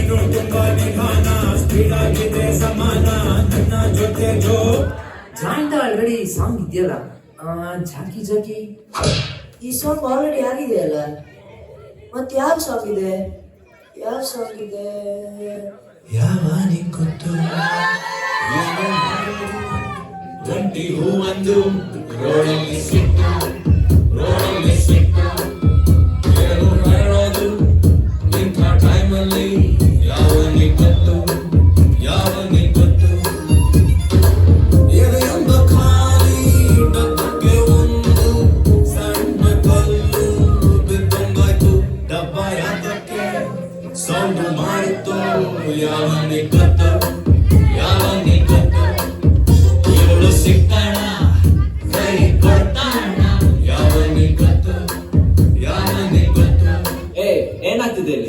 ನೀನು ತುಂಬಾ ನಿಧಾನ ಸ್ಪೀಡ್ ಆಗಿದೆ ಸಮಾನ ನನ್ನ ಜೊತೆ ಜೋ ಜಾಯಿಂಟ್ ಆಲ್ರೆಡಿ ಸಾಂಗ್ ಇದೆಯಲ್ಲ ಜಾಕಿ ಜಾಕಿ ಈ ಸಾಂಗ್ ಆಲ್ರೆಡಿ ಆಗಿದೆಯಲ್ಲ, ಮತ್ತೆ ಯಾವ ಸಾಂಗ್ ಇದೆ? ಯಾವ ಸಾಂಗ್ ಇದೆ? ಯಾವಾನಿ ಗೊತ್ತು ಒಂಟಿ ಹೂವೊಂದು ರೋಡಲ್ಲಿ ಸಿಕ್ಕು ರೋಡಲ್ಲಿ ಸಿಕ್ಕು ಏನು ಹೇಳೋದು ಇಂಥ ಟೈಮಲ್ಲಿ ಯಾವನಿ ಗೊತ್ತು ಯಾವನಿ ಗೊತ್ತು ಎದೆಯೊಂದ ಖಾಲಿ ಡಬ್ಬಕ್ಕೆ ಒಂದು ಸಣ್ಣ ಕಲ್ಲು ಬಿದ್ದಂಗಾಯ್ತು ಡಬ್ಬ ಯಾತಕ್ಕೆ ಸೌಂಡ್ ಮಾಡಿತ್ತು ಯಾವನಿ ಗೊತ್ತು ಯಾವನಿ ಗೊತ್ತು ಇವಳು ಸಿಕ್ಕಣ ಕೈ ಕೊಡ್ತಾಣ ಯಾವನಿ ಗೊತ್ತು